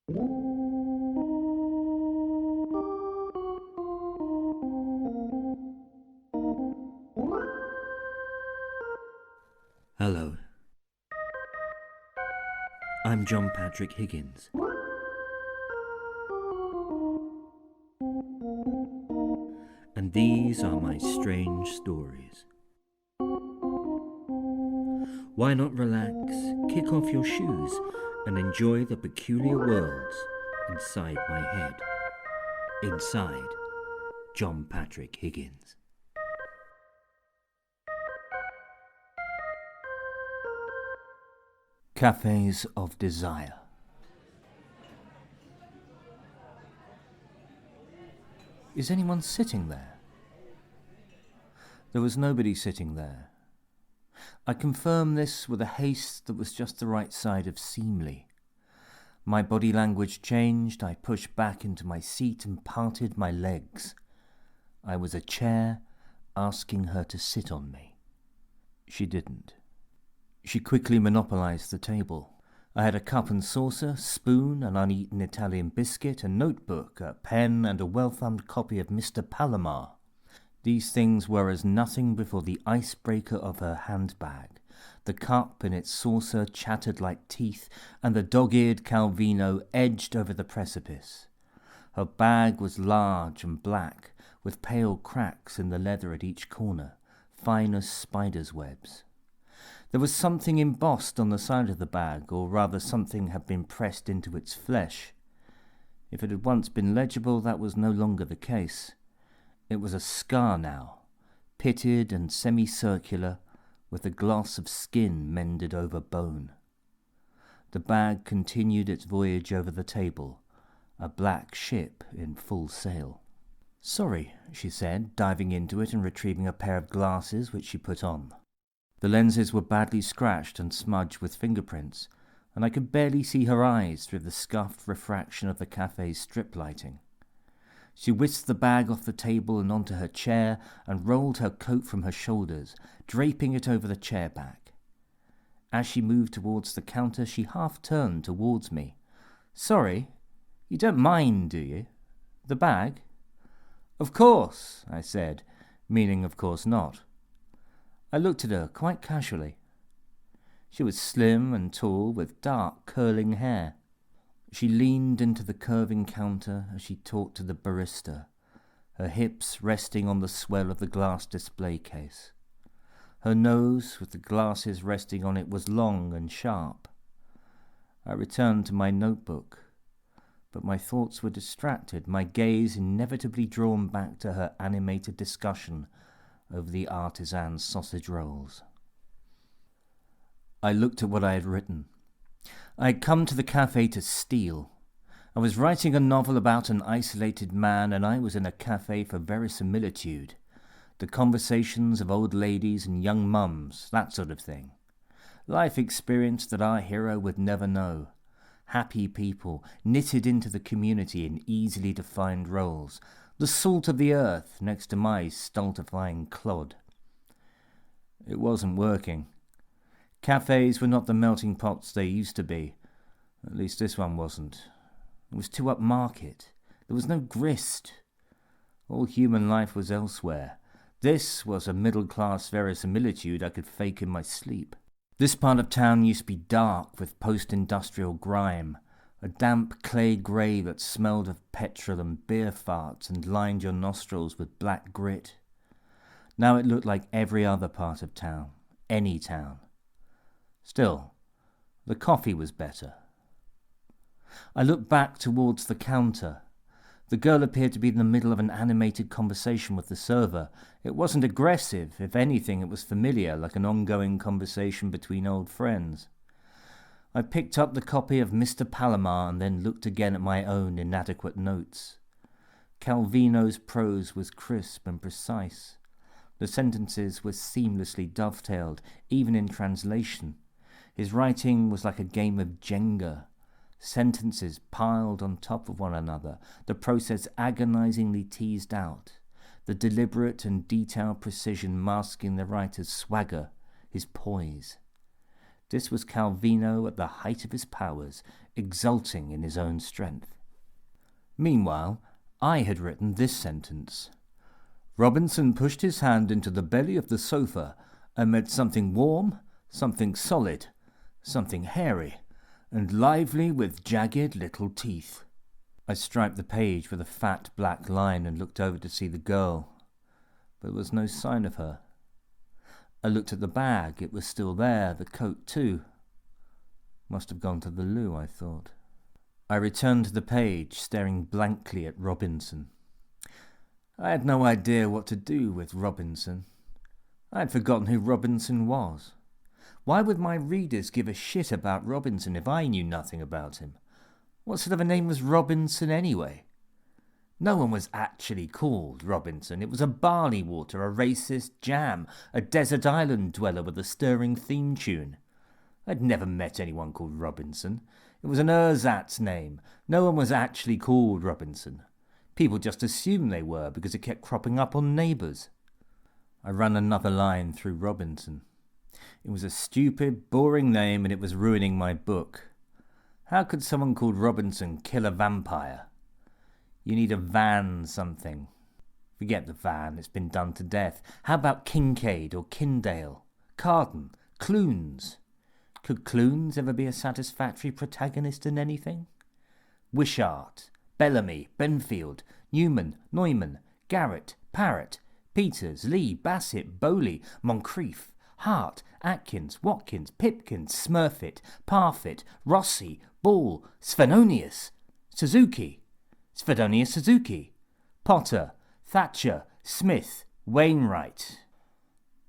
Hello, I'm John Patrick Higgins. And these are my strange stories. Why not relax, kick off your shoes, and enjoy the peculiar worlds inside my head? Inside John Patrick Higgins. Cafés of Desire. Is anyone sitting there? There was nobody sitting there. I confirm this with a haste that was just the right side of seemly. My body language changed. I pushed back into my seat and parted my legs. I was a chair, asking her to sit on me. She didn't. She quickly monopolized the table. I had a cup and saucer, spoon, an uneaten Italian biscuit, a notebook, a pen, and a well-thumbed copy of Mr. Palomar. These things were as nothing before the icebreaker of her handbag. The cup in its saucer chattered like teeth, and the dog-eared Calvino edged over the precipice. Her bag was large and black, with pale cracks in the leather at each corner, fine as spiders' webs. There was something embossed on the side of the bag, or rather something had been pressed into its flesh. If it had once been legible, that was no longer the case. It was a scar now, pitted and semicircular, with a gloss of skin mended over bone. The bag continued its voyage over the table, a black ship in full sail. "Sorry," she said, diving into it and retrieving a pair of glasses which she put on. The lenses were badly scratched and smudged with fingerprints, and I could barely see her eyes through the scuffed refraction of the cafe's strip lighting. She whisked the bag off the table and onto her chair and rolled her coat from her shoulders, draping it over the chair back. As she moved towards the counter, she half turned towards me. "Sorry, you don't mind, do you? The bag?" "Of course," I said, meaning of course not. I looked at her quite casually. She was slim and tall, with dark, curling hair. She leaned into the curving counter as she talked to the barista, her hips resting on the swell of the glass display case. Her nose, with the glasses resting on it, was long and sharp. I returned to my notebook, but my thoughts were distracted, my gaze inevitably drawn back to her animated discussion over the artisan sausage rolls. I looked at what I had written. I had come to the cafe to steal. I was writing a novel about an isolated man, and I was in a cafe for verisimilitude. The conversations of old ladies and young mums, that sort of thing. Life experience that our hero would never know. Happy people, knitted into the community in easily defined roles. The salt of the earth next to my stultifying clod. It wasn't working. Cafes were not the melting pots they used to be. At least this one wasn't. It was too upmarket. There was no grist. All human life was elsewhere. This was a middle-class verisimilitude I could fake in my sleep. This part of town used to be dark with post-industrial grime, a damp clay grey that smelled of petrol and beer farts and lined your nostrils with black grit. Now it looked like every other part of town, any town. Still, the coffee was better. I looked back towards the counter. The girl appeared to be in the middle of an animated conversation with the server. It wasn't aggressive. If anything, it was familiar, like an ongoing conversation between old friends. I picked up the copy of Mr. Palomar and then looked again at my own inadequate notes. Calvino's prose was crisp and precise. The sentences were seamlessly dovetailed, even in translation. His writing was like a game of Jenga. Sentences piled on top of one another, the process agonizingly teased out, the deliberate and detailed precision masking the writer's swagger, his poise. This was Calvino at the height of his powers, exulting in his own strength. Meanwhile, I had written this sentence. Robinson pushed his hand into the belly of the sofa amid something warm, something solid, something hairy, and lively with jagged little teeth. I striped the page with a fat black line and looked over to see the girl, but there was no sign of her. I looked at the bag. It was still there, the coat too. Must have gone to the loo, I thought. I returned to the page, staring blankly at Robinson. I had no idea what to do with Robinson. I had forgotten who Robinson was. Why would my readers give a shit about Robinson if I knew nothing about him? What sort of a name was Robinson anyway? No one was actually called Robinson. It was a barley water, a racist jam, a desert island dweller with a stirring theme tune. I'd never met anyone called Robinson. It was an ersatz name. No one was actually called Robinson. People just assumed they were because it kept cropping up on Neighbours. I ran another line through Robinson. It was a stupid, boring name and it was ruining my book. How could someone called Robinson kill a vampire? You need a van something. Forget the van, it's been done to death. How about Kincaid or Kindale? Carden? Clunes? Could Clunes ever be a satisfactory protagonist in anything? Wishart, Bellamy, Benfield, Newman, Neumann, Garrett, Parrott, Peters, Lee, Bassett, Bowley, Moncrief, Hart, Atkins, Watkins, Pipkins, Smurfit, Parfit, Rossi, Ball, Svenonius, Suzuki, Potter, Thatcher, Smith, Wainwright.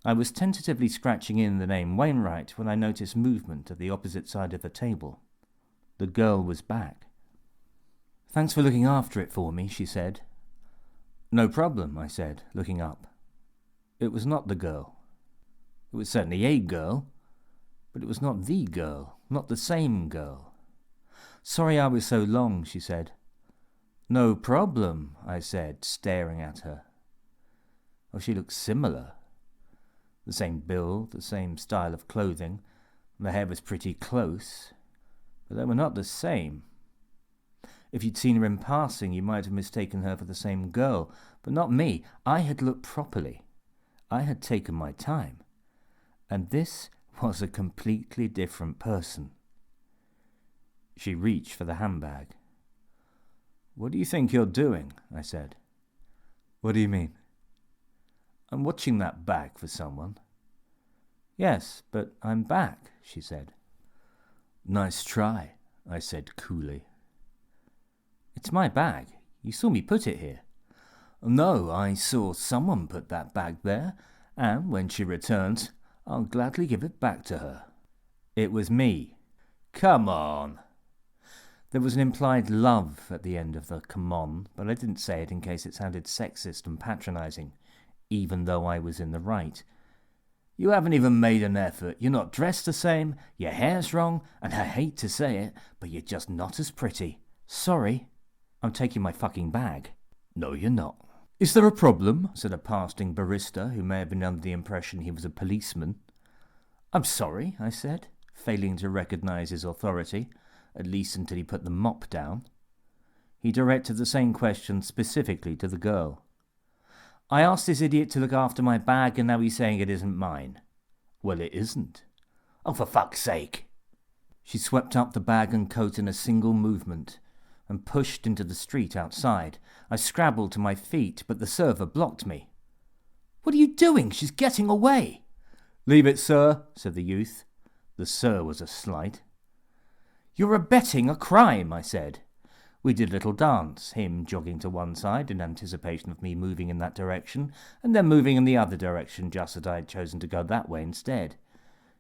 I was tentatively scratching in the name Wainwright when I noticed movement at the opposite side of the table. The girl was back. Thanks for looking after it for me, she said. No problem, I said, looking up. It was not the girl. It was certainly a girl, but it was not the girl, not the same girl. Sorry I was so long, she said. No problem, I said, staring at her. Oh, she looked similar. The same build, the same style of clothing, the hair was pretty close, but they were not the same. If you'd seen her in passing, you might have mistaken her for the same girl, but not me. I had looked properly. I had taken my time. And this was a completely different person. She reached for the handbag. What do you think you're doing? I said. What do you mean? I'm watching that bag for someone. Yes, but I'm back, she said. Nice try, I said coolly. It's my bag. You saw me put it here. No, I saw someone put that bag there, and when she returns, I'll gladly give it back to her. It was me. Come on. There was an implied love at the end of the come on, but I didn't say it in case it sounded sexist and patronizing, even though I was in the right. You haven't even made an effort. You're not dressed the same, your hair's wrong, and I hate to say it, but you're just not as pretty. Sorry. I'm taking my fucking bag. No, you're not. Is there a problem? Said a passing barista who may have been under the impression he was a policeman. I'm sorry, I said, failing to recognize his authority, at least until he put the mop down. He directed the same question specifically to the girl. I asked this idiot to look after my bag and now he's saying it isn't mine. Well, it isn't. Oh, for fuck's sake. She swept up the bag and coat in a single movement and pushed into the street outside. I scrabbled to my feet, but the server blocked me. What are you doing? She's getting away. Leave it, sir, said the youth. The sir was a slight. You're abetting a crime, I said. We did a little dance, him jogging to one side in anticipation of me moving in that direction, and then moving in the other direction just as I had chosen to go that way instead.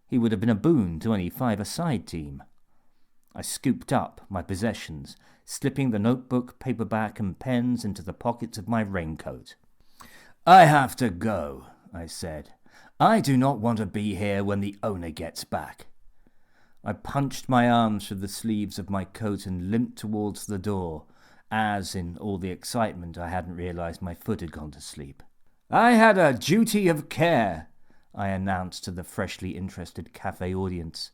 He would have been a boon to any five-a-side team. I scooped up my possessions, slipping the notebook, paperback, and pens into the pockets of my raincoat. I have to go, I said. I do not want to be here when the owner gets back. I punched my arms through the sleeves of my coat and limped towards the door, as, in all the excitement, I hadn't realized my foot had gone to sleep. I had a duty of care, I announced to the freshly interested cafe audience.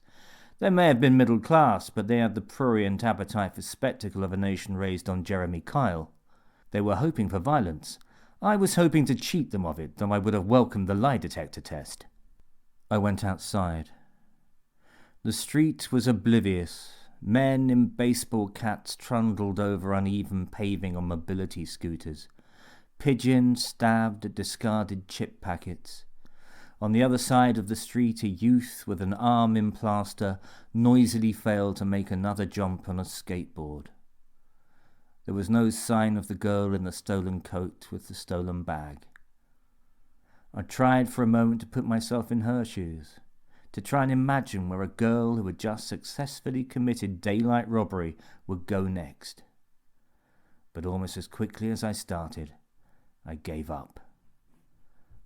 They may have been middle class, but they had the prurient appetite for spectacle of a nation raised on Jeremy Kyle. They were hoping for violence. I was hoping to cheat them of it, though I would have welcomed the lie detector test. I went outside. The street was oblivious. Men in baseball caps trundled over uneven paving on mobility scooters. Pigeons stabbed at discarded chip packets. On the other side of the street, a youth with an arm in plaster noisily failed to make another jump on a skateboard. There was no sign of the girl in the stolen coat with the stolen bag. I tried for a moment to put myself in her shoes, to try and imagine where a girl who had just successfully committed daylight robbery would go next. But almost as quickly as I started, I gave up.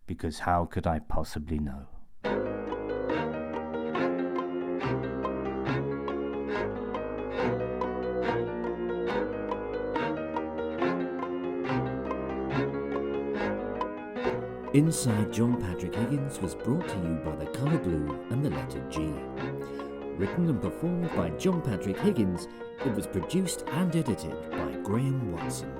Because how could I possibly know? Inside John Patrick Higgins was brought to you by the colour blue and the letter G. Written and performed by John Patrick Higgins, it was produced and edited by Graham Watson.